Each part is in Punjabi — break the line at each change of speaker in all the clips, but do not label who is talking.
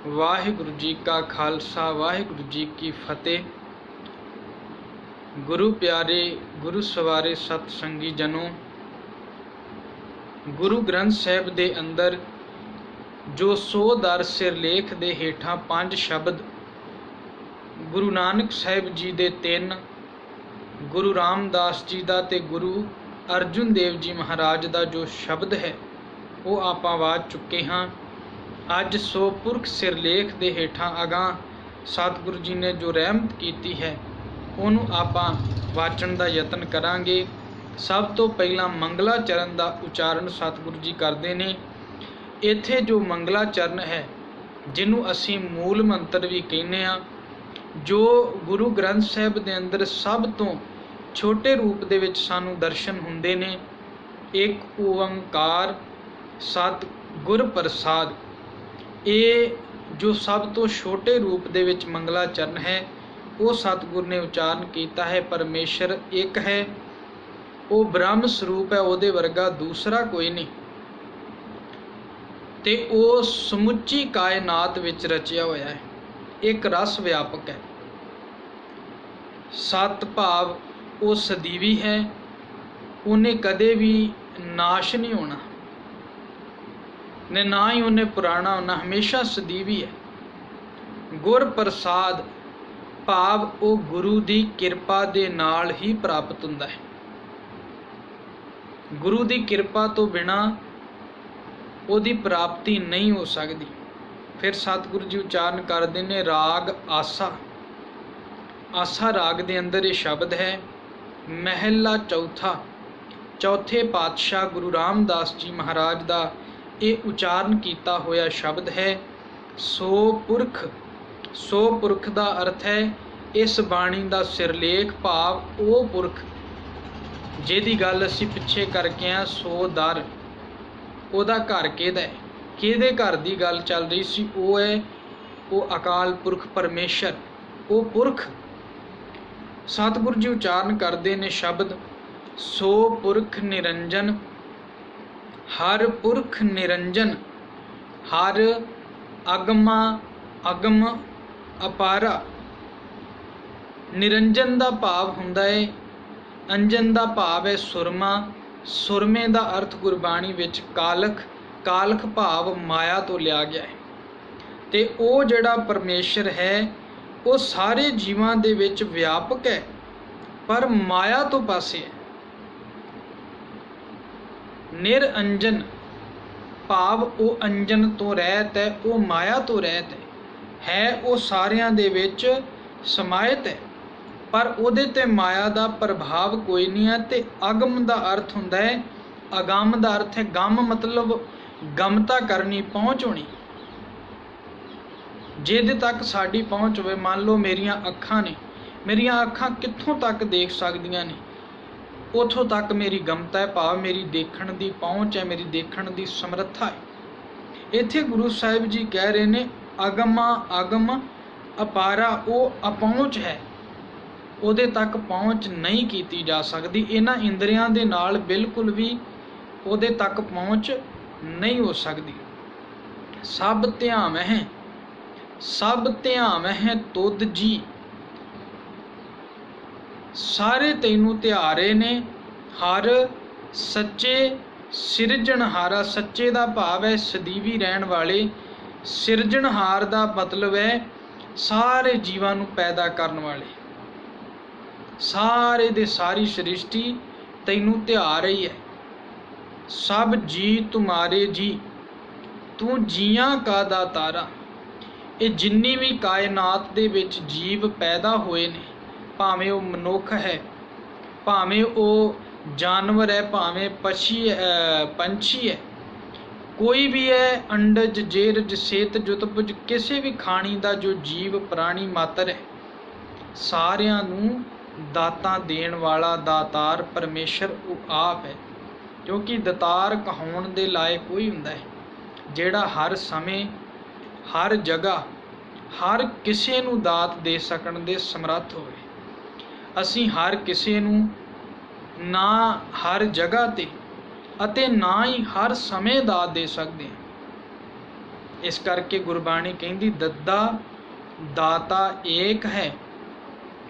वाहिगुरु जी का खालसा वाहिगुरु जी की फतेह। गुरु प्यारे गुरु सवारे सतसंगी जनों, गुरु ग्रंथ साहिब दे अंदर जो 100 दर सिरलेख दे हेठां 5 शब्द, गुरु नानक साहिब जी दे 3, गुरु रामदास जी दा ते गुरु अर्जुन देव जी महाराज दा जो शब्द है वो आपां वाच चुके हाँ। अज 100 पुरख सिरलेख दे हेठां अगां सतगुरु जी ने जो रहमत कीती है ਉਹਨੂੰ ਆਪਾਂ ਵਾਚਣ ਦਾ ਯਤਨ ਕਰਾਂਗੇ। ਸਭ ਤੋਂ ਪਹਿਲਾਂ ਮੰਗਲਾ ਚਰਨ ਦਾ ਉਚਾਰਨ ਸਤਿਗੁਰੂ ਜੀ ਕਰਦੇ ਨੇ। ਇੱਥੇ ਜੋ ਮੰਗਲਾ ਚਰਨ ਹੈ, ਜਿਹਨੂੰ ਅਸੀਂ ਮੂਲ ਮੰਤਰ ਵੀ ਕਹਿੰਦੇ ਆ, ਜੋ ਗੁਰੂ ਗ੍ਰੰਥ ਸਾਹਿਬ ਦੇ ਅੰਦਰ ਸਭ ਤੋਂ ਛੋਟੇ ਰੂਪ ਦੇ ਵਿੱਚ ਸਾਨੂੰ ਦਰਸ਼ਨ ਹੁੰਦੇ ਨੇ। ਇੱਕ ਓੰਕਾਰ ਸਤਿ ਗੁਰ ਪ੍ਰਸਾਦ, ਇਹ ਜੋ ਸਭ ਤੋਂ ਛੋਟੇ ਰੂਪ ਦੇ ਵਿੱਚ ਮੰਗਲਾ ਚਰਨ ਹੈ ਉਹ ਸਤਿਗੁਰ ਨੇ ਉਚਾਰਨ ਕੀਤਾ ਹੈ। ਪਰਮੇਸ਼ਰ ਇੱਕ ਹੈ, ਉਹ ਬ੍ਰਹਮ ਸਰੂਪ ਹੈ, ਉਹਦੇ ਵਰਗਾ ਦੂਸਰਾ ਕੋਈ ਨਹੀਂ, ਤੇ ਉਹ ਸਮੁੱਚੀ ਕਾਇਨਾਤ ਵਿੱਚ ਰਚਿਆ ਹੋਇਆ ਹੈ, ਇੱਕ ਰਸ ਵਿਆਪਕ ਹੈ। ਸਤ ਭਾਵ ਉਹ ਸਦੀਵੀ ਹੈ, ਉਹਨੇ ਕਦੇ ਵੀ ਨਾਸ਼ ਨਹੀਂ ਹੋਣਾ ਨੇ, ਨਾ ਹੀ ਉਹਨੇ ਪੁਰਾਣਾ ਹੋਣਾ, ਹਮੇਸ਼ਾ ਸਦੀਵੀ ਹੈ। ਗੁਰ ਪ੍ਰਸਾਦ ਭਾਵ ਉਹ ਗੁਰੂ ਦੀ ਕਿਰਪਾ ਦੇ ਨਾਲ ਹੀ ਪ੍ਰਾਪਤ ਹੁੰਦਾ ਹੈ। ਗੁਰੂ ਦੀ ਕਿਰਪਾ ਤੋਂ ਬਿਨਾ ਉਹਦੀ ਪ੍ਰਾਪਤੀ ਨਹੀਂ ਹੋ ਸਕਦੀ। ਫਿਰ ਸਤਿਗੁਰੂ ਜੀ ਉਚਾਰਨ ਕਰਦੇ ਨੇ ਰਾਗ ਆਸਾ। ਆਸਾ ਰਾਗ ਦੇ ਅੰਦਰ ਇਹ ਸ਼ਬਦ ਹੈ। ਮਹਿਲਾ ਚੌਥਾ, ਚੌਥੇ ਪਾਤਸ਼ਾਹ ਗੁਰੂ ਰਾਮਦਾਸ ਜੀ ਮਹਾਰਾਜ ਦਾ ਇਹ ਉਚਾਰਨ ਕੀਤਾ ਹੋਇਆ ਸ਼ਬਦ ਹੈ। ਸੋ ਪੁਰਖ, ਸੋ ਪੁਰਖ ਦਾ ਅਰਥ ਹੈ ਇਸ ਬਾਣੀ ਦਾ ਸਿਰਲੇਖ, ਭਾਵ ਉਹ ਪੁਰਖ ਜਿਹਦੀ ਗੱਲ ਅਸੀਂ ਪਿੱਛੇ ਕਰਕੇ ਆ। 100 ਦਰ, ਉਹਦਾ ਘਰ ਕਿਹਦਾ ਹੈ, ਕਿਹਦੇ ਘਰ ਦੀ ਗੱਲ ਚੱਲ ਰਹੀ ਸੀ? ਉਹ ਹੈ ਉਹ ਅਕਾਲ ਪੁਰਖ ਪਰਮੇਸ਼ਰ, ਉਹ ਪੁਰਖ। ਸਤਿਗੁਰੂ ਜੀ ਉਚਾਰਨ ਕਰਦੇ ਨੇ ਸ਼ਬਦ ਸੋ ਪੁਰਖ ਨਿਰੰਜਨ, ਹਰ ਪੁਰਖ ਨਿਰੰਜਨ, ਹਰ ਅਗਮਾ ਅਗਮ ਅਪਾਰਾ। ਨਿਰੰਜਨ ਦਾ ਭਾਵ ਹੁੰਦਾ ਹੈ, ਅੰਜਨ ਦਾ ਭਾਵ ਹੈ ਸੁਰਮਾ। ਸੁਰਮੇ ਦਾ ਅਰਥ ਗੁਰਬਾਣੀ ਵਿੱਚ ਕਾਲਖ, ਕਾਲਖ ਭਾਵ ਮਾਇਆ ਤੋਂ ਲਿਆ ਗਿਆ ਹੈ। ਤੇ ਉਹ ਜਿਹੜਾ ਪਰਮੇਸ਼ਰ ਹੈ ਉਹ ਸਾਰੇ ਜੀਵਾਂ ਦੇ ਵਿੱਚ ਵਿਆਪਕ ਹੈ, ਪਰ ਮਾਇਆ ਤੋਂ ਪਾਸੇ ਹੈ। ਨਿਰਅੰਜਨ ਭਾਵ ਉਹ ਅੰਜਨ ਤੋਂ ਰਹਿਤ ਹੈ, ਉਹ ਮਾਇਆ ਤੋਂ ਰਹਿਤ ਹੈ, ਉਹ ਸਾਰਿਆਂ ਦੇ ਵਿੱਚ ਸਮਾਇਤ ਹੈ, ਪਰ ਉਹਦੇ ਤੇ ਮਾਇਆ ਦਾ ਪ੍ਰਭਾਵ ਕੋਈ ਨਹੀਂ ਹੈ। ਤੇ ਅਗਮ ਦਾ ਅਰਥ ਹੁੰਦਾ ਹੈ, ਅਗੰਮ ਦਾ ਅਰਥ ਹੈ ਗਮ, ਮਤਲਬ ਗਮਤਾ ਕਰਨੀ, ਪਹੁੰਚ ਹੋਣੀ, ਜਿਹਦੇ ਤੱਕ ਸਾਡੀ ਪਹੁੰਚ ਹੋਵੇ। ਮੰਨ ਲਓ ਮੇਰੀਆਂ ਅੱਖਾਂ ਨੇ, ਮੇਰੀਆਂ ਅੱਖਾਂ ਕਿੱਥੋਂ ਤੱਕ ਦੇਖ ਸਕਦੀਆਂ ਨੇ, ਉੱਥੋਂ ਤੱਕ ਮੇਰੀ ਗਮਤਾ ਹੈ, ਭਾਵ ਮੇਰੀ ਦੇਖਣ ਦੀ ਪਹੁੰਚ ਹੈ, ਮੇਰੀ ਦੇਖਣ ਦੀ ਸਮਰੱਥਾ ਹੈ। ਇੱਥੇ ਗੁਰੂ ਸਾਹਿਬ ਜੀ ਕਹਿ ਰਹੇ ਨੇ ਅਗਮਾ ਅਗਮ ਅਪਾਰਾ, ਉਹ ਅਪਹੁੰਚ ਹੈ, ਉਹਦੇ ਤੱਕ ਪਹੁੰਚ ਨਹੀਂ ਕੀਤੀ ਜਾ ਸਕਦੀ। ਇਹਨਾਂ ਇੰਦਰੀਆਂ ਦੇ ਨਾਲ ਬਿਲਕੁਲ ਵੀ ਉਹਦੇ ਤੱਕ ਪਹੁੰਚ ਨਹੀਂ ਹੋ ਸਕਦੀ। ਸਭ ਧਿਆਨ ਹੈ, ਸਭ ਧਿਆਨ ਹੈ ਤੁਧ ਜੀ, ਸਾਰੇ ਤੈਨੂੰ ਧਿਆਰੇ ਨੇ। ਹਰ ਸੱਚੇ ਸਿਰਜਣਹਾਰਾ, ਸੱਚੇ ਦਾ ਭਾਵ ਹੈ ਸਦੀਵੀ ਰਹਿਣ ਵਾਲੇ। ਸਿਰਜਣਹਾਰ ਦਾ ਮਤਲਬ ਹੈ ਸਾਰੇ ਜੀਵਾਂ ਨੂੰ ਪੈਦਾ ਕਰਨ ਵਾਲੇ। ਸਾਰੇ ਦੇ ਸਾਰੀ ਸ੍ਰਿਸ਼ਟੀ ਤੈਨੂੰ ਧਿਆ ਰਹੀ ਹੈ। ਸਭ ਜੀ ਤੁਮਾਰੇ ਜੀ, ਤੂੰ ਜੀਆਂ ਕਾ ਦਾਤਾਰਾ। ਇਹ ਜਿੰਨੀ ਵੀ ਕਾਇਨਾਤ ਦੇ ਵਿੱਚ ਜੀਵ ਪੈਦਾ ਹੋਏ ਨੇ, ਭਾਵੇਂ ਉਹ ਮਨੁੱਖ ਹੈ, ਭਾਵੇਂ ਉਹ ਜਾਨਵਰ ਹੈ, ਭਾਵੇਂ ਪੰਛੀ ਹੈ, ਕੋਈ ਵੀ ਹੈ, ਅੰਡਜ ਜੇਰਜ ਸੇਤ ਜੁਤਪੁਜ, ਕਿਸੇ ਵੀ ਖਾਣੀ ਦਾ ਜੋ ਜੀਵ ਪ੍ਰਾਣੀ ਮਾਤਰ ਹੈ, ਸਾਰਿਆਂ ਨੂੰ ਦਾਤਾਂ ਦੇਣ ਵਾਲਾ ਦਾਤਾਰ ਪਰਮੇਸ਼ਰ ਉਹ ਆਪ ਹੈ। ਕਿਉਂਕਿ ਦਾਤਾਰ ਕਹਾਉਣ ਦੇ ਲਾਇਕ ਕੋਈ ਹੁੰਦਾ ਹੈ ਜਿਹੜਾ ਹਰ ਸਮੇਂ, ਹਰ ਜਗ੍ਹਾ, ਹਰ ਕਿਸੇ ਨੂੰ ਦਾਤ ਦੇ ਸਕਣ ਦੇ ਸਮਰੱਥ ਹੋਵੇ। ਅਸੀਂ ਹਰ ਕਿਸੇ ਨੂੰ ਨਾ ਹਰ ਜਗ੍ਹਾ ਤੇ ਅਤੇ ਨਾ ਹੀ ਹਰ ਸਮੇਂ ਦਾਤ ਦੇ ਸਕਦੇ ਹਾਂ। इस करके गुरबाणी कहती दद्दा दाता एक है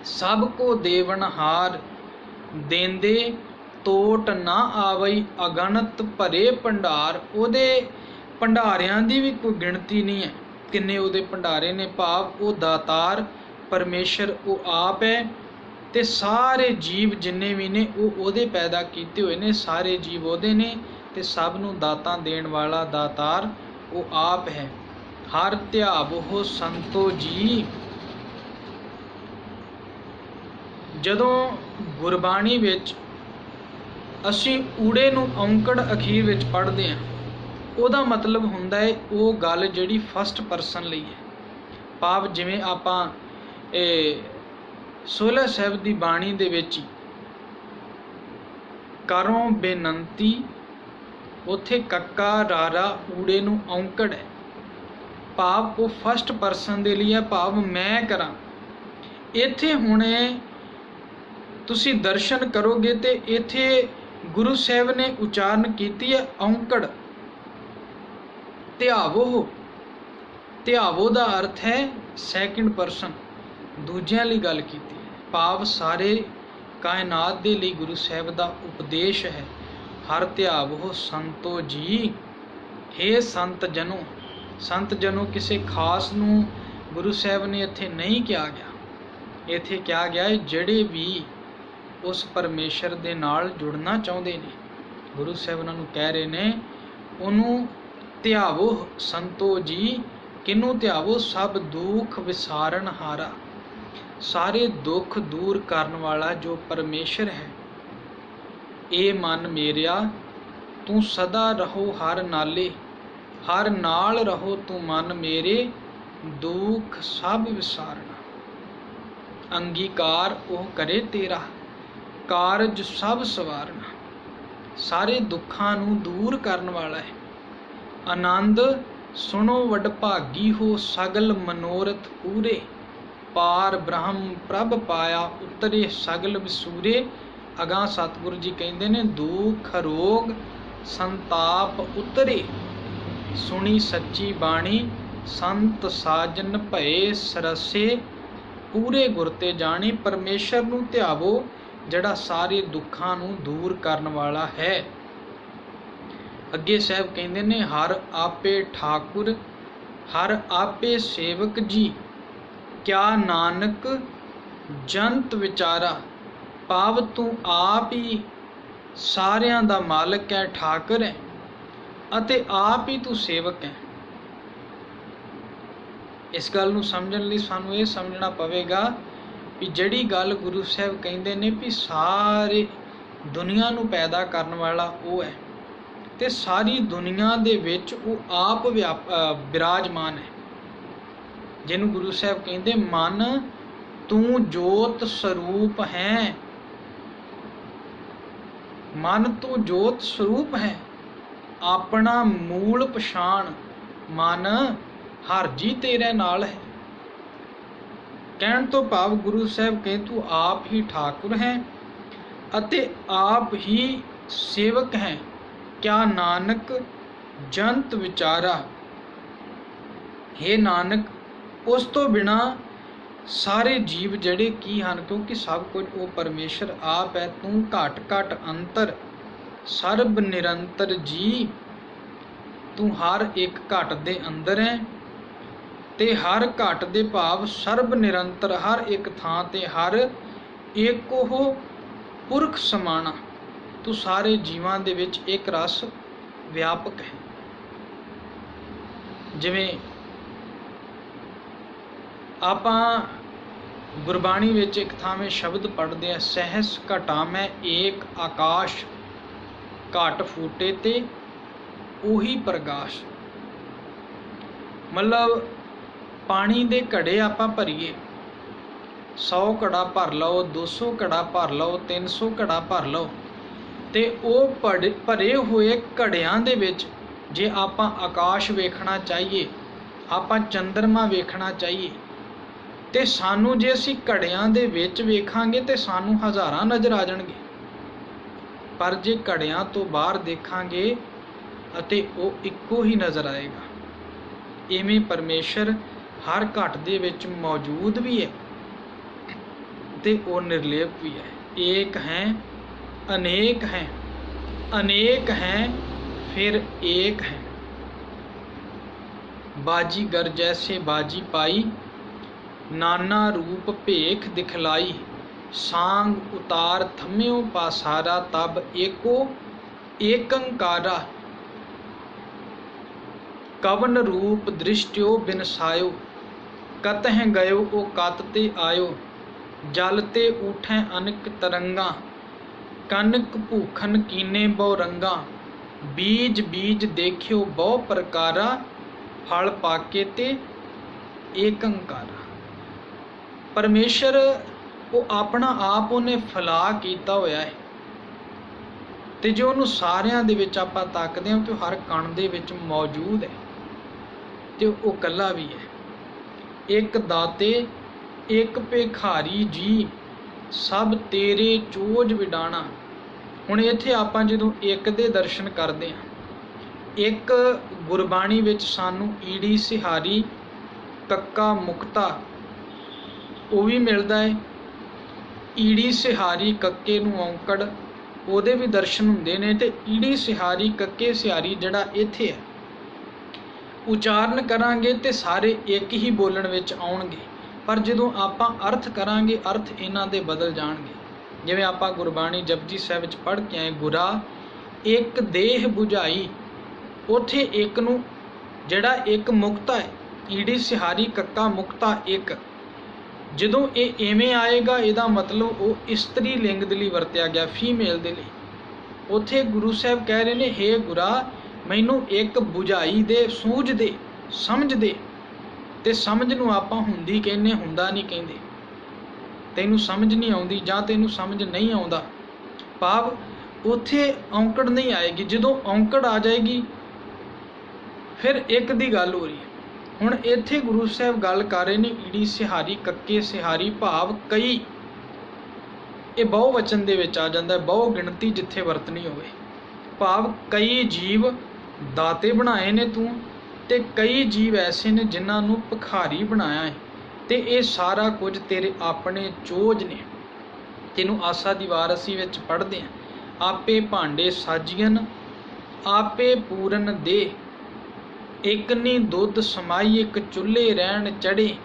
सब को देवनहार देंदे ਤੋਟ ਨਾ ਆਵਈ ਅਗਣਤ ਭਰੇ ਭੰਡਾਰ। ਉਹਦੇ ਭੰਡਾਰਿਆਂ ਦੀ ਵੀ ਕੋਈ ਗਿਣਤੀ ਨਹੀਂ ਹੈ, ਕਿੰਨੇ ਉਹਦੇ ਭੰਡਾਰੇ ਨੇ। ਭਾਵ ਉਹ ਦਾਤਾਰ ਪਰਮੇਸ਼ਰ ਉਹ ਆਪ ਹੈ ਤੇ ਸਾਰੇ ਜੀਵ ਜਿੰਨੇ ਵੀ ਨੇ ਉਹ ਉਹਦੇ ਪੈਦਾ ਕੀਤੇ ਹੋਏ ਨੇ, ਸਾਰੇ ਜੀਵ ਉਹਦੇ ਨੇ ਤੇ ਸਭ ਨੂੰ ਦਾਤਾਂ ਦੇਣ ਵਾਲਾ ਦਾਤਾਰ ਉਹ ਆਪ ਹੈ। ਹਰ ਧਿਆਵੋ ਸੰਤੋ ਜੀ। ਜਦੋਂ ਗੁਰਬਾਣੀ ਵਿੱਚ ਅਸੀਂ ਊੜੇ ਨੂੰ ਔਂਕੜ ਅਖੀਰ ਵਿੱਚ ਪੜ੍ਹਦੇ ਹਾਂ, ਉਹਦਾ ਮਤਲਬ ਹੁੰਦਾ ਹੈ ਉਹ ਗੱਲ ਜਿਹੜੀ ਫਸਟ ਪਰਸਨ ਲਈ ਹੈ। ਭਾਵ ਜਿਵੇਂ ਆਪਾਂ ਸੋਲ੍ਹਾ ਸਾਹਿਬ ਦੀ ਬਾਣੀ ਦੇ ਵਿੱਚ ਕਰੋ ਬੇਨੰਤੀ, ਉੱਥੇ ਕੱਕਾ ਰਾਰਾ ਊੜੇ ਨੂੰ ਔਂਕੜ ਹੈ। ਭਾਵ ਉਹ ਫਸਟ ਪਰਸਨ ਦੇ ਲਈ ਹੈ, ਭਾਵ ਮੈਂ ਕਰਾਂ। ਇੱਥੇ ਹੁਣੇ ਤੁਸੀਂ ਦਰਸ਼ਨ ਕਰੋਗੇ ਤੇ ਇੱਥੇ ਗੁਰੂ ਸਾਹਿਬ ਨੇ ਉਚਾਰਨ ਕੀਤੀ ਹੈ ਔਂਕੜ। ਧਿਆਵੋ, ਧਿਆਵੋ ਦਾ ਅਰਥ ਹੈ ਸੈਕਿੰਡ ਪਰਸਨ, ਦੂਜਿਆਂ ਲਈ ਗੱਲ ਕੀਤੀ ਹੈ। ਭਾਵ ਸਾਰੇ ਕਾਇਨਾਤ ਦੇ ਲਈ ਗੁਰੂ ਸਾਹਿਬ ਦਾ ਉਪਦੇਸ਼ ਹੈ। ਹਰ ਧਿਆਵੋ ਸੰਤੋ ਜੀ। ਹੇ ਸੰਤ ਜਨੋ, ਸੰਤ ਜਨੋ ਕਿਸੇ ਖਾਸ ਨੂੰ ਗੁਰੂ ਸਾਹਿਬ ਨੇ ਇੱਥੇ ਨਹੀਂ ਕਿਹਾ ਗਿਆ। ਇੱਥੇ ਕਿਹਾ ਗਿਆ ਹੈ ਜਿਹੜੇ ਵੀ ਉਸ ਪਰਮੇਸ਼ਰ ਦੇ ਨਾਲ ਜੁੜਨਾ ਚਾਹੁੰਦੇ ਨੇ, ਗੁਰੂ ਸਾਹਿਬ ਉਹਨਾਂ ਨੂੰ ਕਹਿ ਰਹੇ ਨੇ ਉਹਨੂੰ ਧਿਆਵੋ ਸੰਤੋ ਜੀ। ਕਿਹਨੂੰ ਧਿਆਵੋ? ਸਭ ਦੁੱਖ ਵਿਸਾਰਨ ਹਾਰਾ, ਸਾਰੇ ਦੁੱਖ ਦੂਰ ਕਰਨ ਵਾਲਾ ਜੋ ਪਰਮੇਸ਼ਰ ਹੈ। ਇਹ ਮਨ ਮੇਰਿਆ ਤੂੰ ਸਦਾ ਰਹੋ ਹਰ ਨਾਲੇ, ਹਰ ਨਾਲ ਰਹੋ ਤੂੰ ਮਨ ਮੇਰੇ, ਦੁੱਖ ਸਭ ਵਿਸਾਰਨਾ। ਅੰਗੀਕਾਰ ਉਹ ਕਰੇ ਤੇਰਾ, ਕਾਰਜ ਸਭ ਸਵਾਰਨਾ। ਸਾਰੇ ਦੁੱਖਾਂ ਨੂੰ ਦੂਰ ਕਰਨ ਵਾਲਾ ਹੈ। ਆਨੰਦ ਸੁਣੋ ਵਡਭਾਗੀ ਹੋ ਸਗਲ ਮਨੋਰਥ ਪੂਰੇ, ਪਾਰ ਬ੍ਰਹਮ ਪ੍ਰਭ ਪਾਇਆ ਉਤਰੇ ਸਗਲ ਵਿਸੂਰੇ। ਅਗਾਂਹ ਸਤਿਗੁਰੂ ਜੀ ਕਹਿੰਦੇ ਨੇ ਦੁੱਖ ਰੋਗ ਸੰਤਾਪ ਉਤਰੇ, ਸੁਣੀ ਸੱਚੀ ਬਾਣੀ ਸੰਤ ਸਾਜਨ ਭਏ ਸਰਸੇ, ਪੂਰੇ ਗੁਰ ਤੇ ਜਾਣੀ। ਪਰਮੇਸ਼ਰ ਨੂੰ ਧਿਆਵੋ ਜਿਹੜਾ ਸਾਰੇ ਦੁੱਖਾਂ ਨੂੰ ਦੂਰ ਕਰਨ ਵਾਲਾ ਹੈ। ਅੱਗੇ ਸਾਹਿਬ ਕਹਿੰਦੇ ਨੇ ਹਰ ਆਪੇ ਠਾਕੁਰ, ਹਰ ਆਪੇ ਸੇਵਕ ਜੀ, ਕਿਆ ਨਾਨਕ ਜੰਤ ਵਿਚਾਰਾ। ਭਾਵ ਤੂੰ ਆਪ ਹੀ ਸਾਰਿਆਂ ਦਾ ਮਾਲਕ ਹੈ, ਠਾਕੁਰ ਹੈ ਅਤੇ ਆਪ ਹੀ ਤੂੰ ਸੇਵਕ ਹੈ। ਇਸ ਗੱਲ ਨੂੰ ਸਮਝਣ ਲਈ ਸਾਨੂੰ ਇਹ ਸਮਝਣਾ ਪਵੇਗਾ ਵੀ ਜਿਹੜੀ ਗੱਲ ਗੁਰੂ ਸਾਹਿਬ ਕਹਿੰਦੇ ਨੇ ਵੀ ਸਾਰੇ ਦੁਨੀਆ ਨੂੰ ਪੈਦਾ ਕਰਨ ਵਾਲਾ ਉਹ ਹੈ ਤੇ ਸਾਰੀ ਦੁਨੀਆ ਦੇ ਵਿੱਚ ਉਹ ਆਪ ਵਿਰਾਜਮਾਨ ਹੈ, ਜਿਹਨੂੰ ਗੁਰੂ ਸਾਹਿਬ ਕਹਿੰਦੇ ਮਨ ਤੂੰ ਜੋਤ ਸਰੂਪ ਹੈ। ਮਨ ਤੂੰ ਜੋਤ ਸਰੂਪ ਹੈ, ਆਪਣਾ ਮੂਲ ਪਛਾਣ ਮਨ ਹਰ ਜੀ ਤੇਰੇ ਨਾਲ ਹੈ। ਕਹਿਣ ਤੋਂ ਭਾਵ ਗੁਰੂ ਸਾਹਿਬ ਕਹਿੰਦੇ ਤੂੰ ਆਪ ਹੀ ਠਾਕੁਰ ਹੈ ਅਤੇ ਆਪ ਹੀ ਸੇਵਕ ਹੈ। ਕਿਆ ਨਾਨਕ ਜੰਤ ਵਿਚਾਰਾ। हे ਨਾਨਕ ਉਸ ਤੋਂ ਬਿਨਾ ਸਾਰੇ ਜੀਵ ਜਿਹੜੇ ਕੀ ਹਨ, ਕਿਉਂਕਿ ਸਭ ਕੁਝ ਉਹ ਪਰਮੇਸ਼ਰ ਆਪ ਹੈ। ਤੂੰ ਘਟ ਘਟ ਅੰਤਰ ਸਰਬ ਨਿਰੰਤਰ ਜੀ। ਤੂੰ ਹਰ ਇੱਕ ਘਟ ਦੇ ਅੰਦਰ ਹੈ ਤੇ ਹਰ ਘਟ ਦੇ ਭਾਵ ਸਰਬ ਨਿਰੰਤਰ, ਹਰ ਇੱਕ ਥਾਂ ਤੇ ਹਰ ਇੱਕ ਉਹ ਪੁਰਖ ਸਮਾਣਾ। ਤੂੰ ਸਾਰੇ ਜੀਵਾਂ ਦੇ ਵਿੱਚ ਇੱਕ ਰਸ ਵਿਆਪਕ ਹੈ। ਜਿਵੇਂ ਆਪਾਂ ਗੁਰਬਾਣੀ ਵਿੱਚ ਇੱਕ ਥਾਵੇਂ ਸ਼ਬਦ ਪੜ੍ਹਦੇ ਆ, ਸਹਿਸ ਘਟਾ ਮੈਂ ਏਕ ਆਕਾਸ਼, ਘਟ ਫੂਟੇ ਤੇ ਉਹੀ ਪ੍ਰਗਾਸ਼। ਮਤਲਬ ਪਾਣੀ ਦੇ ਘੜੇ ਆਪਾਂ ਭਰੀਏ, 100 ਘੜਾ ਭਰ ਲਓ, 200 ਘੜਾ ਭਰ ਲਓ, 300 ਘੜਾ ਭਰ ਲਓ, ਤੇ ਉਹ ਭਰੇ ਹੋਏ ਘੜਿਆਂ ਦੇ ਵਿੱਚ ਜੇ ਆਪਾਂ ਆਕਾਸ਼ ਵੇਖਣਾ ਚਾਹੀਏ, ਆਪਾਂ ਚੰਦਰਮਾ ਵੇਖਣਾ ਚਾਹੀਏ, ਤੇ ਸਾਨੂੰ ਜੇ ਅਸੀਂ ਘੜਿਆਂ ਦੇ ਵਿੱਚ ਵੇਖਾਂਗੇ ਤੇ ਸਾਨੂੰ ਹਜ਼ਾਰਾਂ ਨਜ਼ਰ ਆ ਜਾਣਗੇ। ਪਰ ਜੇ ਘੜਿਆਂ ਤੋਂ ਬਾਹਰ ਦੇਖਾਂਗੇ ਅਤੇ ਉਹ ਇੱਕੋ ਹੀ ਨਜ਼ਰ ਆਏਗਾ। ਇਵੇਂ ਪਰਮੇਸ਼ਰ ਹਰ ਘਟ ਦੇ ਵਿੱਚ ਮੌਜੂਦ ਵੀ ਹੈ ਤੇ ਉਹ ਨਿਰਲੇਪ ਵੀ ਹੈ। ਏਕ ਹੈ ਅਨੇਕ ਹੈ, अनेक हैं फिर एक है। बाजीगर जैसे बाजी पाई, नाना रूप भेख दिखलाई। सांग उतार थम्यो पासारा, तब एको एकंकारा। कवन रूप दृष्टियो बिनसायो, कतह गयो ओ कतते आयो। जलते उठे अनक तरंगा, कनक भूखन कीने बहु रंगा। बीज बीज देखियो बहु प्रकारा, फल पाके ते एकंकारा। परमेश्वर वो अपना आप उन्हें फैला कीता होया है ते जो उन्होंने सारियां दे विच आपां तकदे हां कि हर कण दे विच मौजूद है ते वो कल्ला भी है। एक दाते एक भिखारी जी, सब तेरे चोज विडाणा। ਹੁਣ ਇੱਥੇ ਆਪਾਂ ਜਦੋਂ ਇੱਕ ਦੇ ਦਰਸ਼ਨ ਕਰਦੇ ਹਾਂ, ਇੱਕ ਗੁਰਬਾਣੀ ਵਿੱਚ ਸਾਨੂੰ ਈੜੀ ਸਿਹਾਰੀ ਕੱਕਾ ਮੁਕਤਾ ਉਹ ਵੀ ਮਿਲਦਾ ਹੈ। ਈੜੀ ਸਿਹਾਰੀ ਕੱਕੇ ਨੂੰ ਔਂਕੜ ਉਹਦੇ ਵੀ ਦਰਸ਼ਨ ਹੁੰਦੇ ਨੇ ਤੇ ਈੜੀ ਸਿਹਾਰੀ ਕੱਕੇ ਸਿਹਾਰੀ ਜਿਹੜਾ ਇੱਥੇ ਹੈ ਉਚਾਰਨ ਕਰਾਂਗੇ ਤੇ ਸਾਰੇ ਇੱਕ ਹੀ ਬੋਲਣ ਵਿੱਚ ਆਉਣਗੇ, ਪਰ ਜਦੋਂ ਆਪਾਂ ਅਰਥ ਕਰਾਂਗੇ ਅਰਥ ਇਹਨਾਂ ਦੇ ਬਦਲ ਜਾਣਗੇ। ਜਿਵੇਂ ਆਪਾਂ ਗੁਰਬਾਣੀ ਜਪਜੀ ਸਾਹਿਬ ਵਿੱਚ ਪੜ੍ਹ ਕੇ ਆਏ, ਗੁਰਾ ਇੱਕ ਦੇਹ ਬੁਝਾਈ, ਉੱਥੇ ਇੱਕ ਨੂੰ ਜਿਹੜਾ ਇੱਕ ਮੁਕਤਾ ਹੈ, ਈੜੀ ਸਿਹਾਰੀ ਕੱਕਾ ਮੁਕਤਾ ਇੱਕ। ਜਦੋਂ ਇਹ ਇਵੇਂ ਆਏਗਾ ਇਹਦਾ ਮਤਲਬ ਉਹ ਇਸਤਰੀ ਲਿੰਗ ਦੇ ਲਈ ਵਰਤਿਆ ਗਿਆ, ਫੀਮੇਲ ਦੇ ਲਈ। ਉੱਥੇ ਗੁਰੂ ਸਾਹਿਬ ਕਹਿ ਰਹੇ ਨੇ, ਹੇ ਗੁਰਾ ਮੈਨੂੰ ਇੱਕ ਬੁਝਾਈ ਦੇ, ਸੂਝ ਦੇ, ਸਮਝ ਦੇ। ਤੇ ਸਮਝ ਨੂੰ ਆਪਾਂ ਹੁੰਦੀ ਕਹਿੰਦੇ, ਹੁੰਦਾ ਨਹੀਂ ਕਹਿੰਦੇ। ਤੈਨੂੰ ਸਮਝ ਨਹੀਂ ਆਉਂਦੀ ਜਾਂ ਤੈਨੂੰ ਸਮਝ ਨਹੀਂ ਆਉਂਦਾ, ਭਾਵ ਉੱਥੇ ਔਂਕੜ ਨਹੀਂ ਆਏਗੀ। ਜਦੋਂ ਔਂਕੜ ਆ ਜਾਏਗੀ ਫਿਰ ਇੱਕ ਦੀ ਗੱਲ ਹੋ ਰਹੀ ਹੈ। ਹੁਣ ਇੱਥੇ ਗੁਰੂ ਸਾਹਿਬ ਗੱਲ ਕਰ ਰਹੇ ਨੇ ਈੜੀ ਸਿਹਾਰੀ ਕੱਕੇ ਸਿਹਾਰੀ, ਭਾਵ ਕਈ। ਇਹ ਬਹੁ ਵਚਨ ਦੇ ਵਿੱਚ ਆ ਜਾਂਦਾ, ਬਹੁ ਗਿਣਤੀ ਜਿੱਥੇ ਵਰਤਣੀ ਹੋਵੇ, ਭਾਵ ਕਈ ਜੀਵ ਦਾਤੇ ਬਣਾਏ ਨੇ ਤੂੰ ਤੇ ਕਈ ਜੀਵ ਐਸੇ ਨੇ ਜਿਨ੍ਹਾਂ ਨੂੰ ਭਿਖਾਰੀ ਬਣਾਇਆ ਹੈ ਤੇ ਇਹ ਸਾਰਾ ਕੁਝ ਤੇਰੇ ਆਪਣੇ ਚੋਜ ਨੇ। ਤੈਨੂੰ ਆਸਾ ਦੀ ਵਾਰਸੀ ਵਿੱਚ ਪੜ੍ਹਦੇ ਹਾਂ, ਆਪੇ ਭਾਂਡੇ ਸਾਜੀਅਨ ਆਪੇ ਪੂਰਨ ਦੇ। ਇੱਕ ਨੀ ਦੁੱਧ ਸਮਾਈ ਇੱਕ ਚੁੱਲ੍ਹੇ ਰਹਿਣ ਚੜੇ।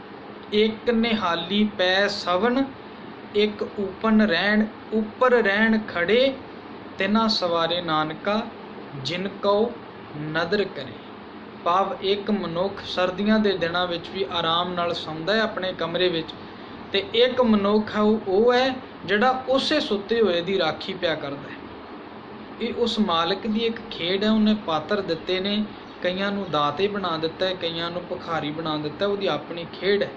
ਇੱਕ ਨਿਹਾਲੀ ਪੈ ਸਵਨ ਇੱਕ ਉੱਪਰ ਰਹਿਣ ਖੜੇ। ਤਿਨਾ ਸਵਾਰੇ ਨਾਨਕਾ ਜਿਨ ਕਉ ਨਦਰ ਕਰੇ। ਭਾਵ ਇੱਕ ਮਨੁੱਖ ਸਰਦੀਆਂ ਦੇ ਦਿਨਾਂ ਵਿੱਚ ਵੀ ਆਰਾਮ ਨਾਲ ਸੌਂਦਾ ਹੈ ਆਪਣੇ ਕਮਰੇ ਵਿੱਚ, ਤੇ ਇੱਕ ਮਨੁੱਖ ਹੈ ਉਹ ਹੈ ਜਿਹੜਾ ਉਸੇ ਸੁੱਤੇ ਹੋਏ ਦੀ ਰਾਖੀ ਪਿਆ ਕਰਦਾ ਹੈ। ਇਹ ਉਸ ਮਾਲਕ ਦੀ ਇੱਕ ਖੇਡ ਹੈ। ਉਹਨੇ ਪਾਤਰ ਦਿੱਤੇ ਨੇ, ਕਈਆਂ ਨੂੰ ਦਾਤੇ ਬਣਾ ਦਿੱਤਾ ਹੈ, ਕਈਆਂ ਨੂੰ ਭਿਖਾਰੀ ਬਣਾ ਦਿੱਤਾ, ਉਹਦੀ ਆਪਣੀ ਖੇਡ ਹੈ।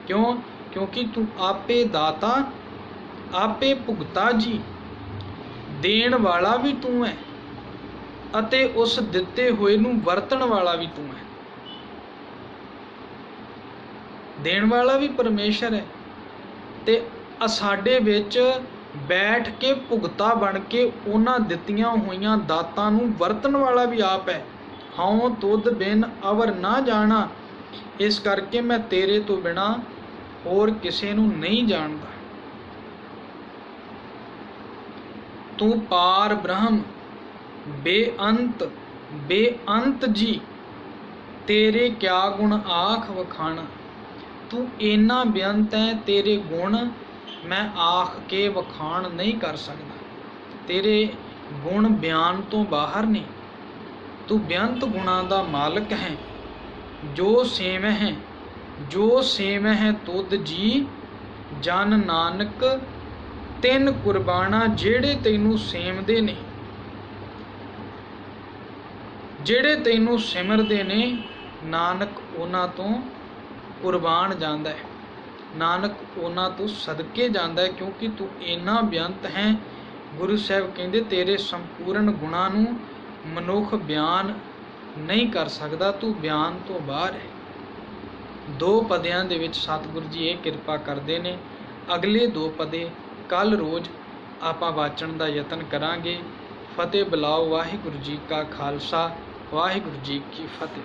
ਕਿਉਂ? ਕਿਉਂਕਿ ਤੂੰ ਆਪੇ ਦਾਤਾ ਆਪੇ ਭੁਗਤਾ ਜੀ, ਦੇਣ ਵਾਲਾ ਵੀ ਤੂੰ ਹੈ ਅਤੇ ਉਸ ਦਿੱਤੇ ਹੋਏ ਨੂੰ ਵਰਤਣ ਵਾਲਾ ਵੀ ਤੂੰ ਹੈ। ਦੇਣ ਵਾਲਾ ਵੀ ਪਰਮੇਸ਼ਰ ਹੈ ਤੇ ਸਾਡੇ ਵਿੱਚ ਬੈਠ ਕੇ ਭੁਗਤਾ ਬਣ ਕੇ ਉਹਨਾਂ ਦਿੱਤੀਆਂ ਹੋਈਆਂ ਦਾਤਾਂ ਨੂੰ ਵਰਤਣ ਵਾਲਾ ਵੀ ਆਪ ਹੈ। ਹਉ ਤੁਧ ਬਿਨ ਅਵਰ ਨਾ ਜਾਣਾ, ਇਸ ਕਰਕੇ ਮੈਂ ਤੇਰੇ ਤੋਂ ਬਿਨਾ ਹੋਰ ਕਿਸੇ ਨੂੰ ਨਹੀਂ ਜਾਣਦਾ। ਤੂੰ ਪਾਰ ਬ੍ਰਹਮ ਬੇਅੰਤ ਬੇਅੰਤ ਜੀ, ਤੇਰੇ ਕਿਆ ਗੁਣ ਆਖ ਵਖਾਣਾ। ਤੂੰ ਇੰਨਾ ਬੇਅੰਤ ਹੈ, ਤੇਰੇ ਗੁਣ ਮੈਂ ਆਖ ਕੇ ਵਖਾਣ ਨਹੀਂ ਕਰ ਸਕਦਾ। ਤੇਰੇ ਗੁਣ ਬਿਆਨ ਤੋਂ ਬਾਹਰ ਨੇ। ਤੂੰ ਬੇਅੰਤ ਗੁਣਾਂ ਦਾ ਮਾਲਕ ਹੈ। ਜੋ ਸੇਵ ਹੈ ਤੁਧ ਜੀ, ਜਨ ਨਾਨਕ ਤਿੰਨ ਕੁਰਬਾਨਾ। ਜਿਹੜੇ ਤੈਨੂੰ ਸੇਵਦੇ ਨੇ, ਜਿਹੜੇ ਤੈਨੂੰ ਸਿਮਰਦੇ ਨੇ, ਨਾਨਕ ਉਹਨਾਂ ਤੋਂ ਕੁਰਬਾਨ ਜਾਂਦਾ ਹੈ, ਨਾਨਕ ਉਹਨਾਂ ਤੋਂ ਸਦਕੇ ਜਾਂਦਾ ਹੈ, ਕਿਉਂਕਿ ਤੂੰ ਇੰਨਾ ਬੇਅੰਤ ਹੈ। ਗੁਰੂ ਸਾਹਿਬ ਕਹਿੰਦੇ ਤੇਰੇ ਸੰਪੂਰਨ ਗੁਣਾਂ ਨੂੰ ਮਨੁੱਖ ਬਿਆਨ ਨਹੀਂ ਕਰ ਸਕਦਾ, ਤੂੰ ਬਿਆਨ ਤੋਂ ਬਾਹਰ ਹੈ। ਦੋ ਪਦਿਆਂ ਦੇ ਵਿੱਚ ਸਤਿਗੁਰੂ ਜੀ ਇਹ ਕਿਰਪਾ ਕਰਦੇ ਨੇ। ਅਗਲੇ ਦੋ ਪਦੇ ਕੱਲ ਰੋਜ਼ ਆਪਾਂ ਵਾਚਣ ਦਾ ਯਤਨ ਕਰਾਂਗੇ। ਫਤਿਹ ਬੁਲਾਓ। ਵਾਹਿਗੁਰੂ ਜੀ ਕਾ ਖਾਲਸਾ, ਵਾਹਿਗੁਰੂ ਜੀ ਕੀ ਫਤਿਹ।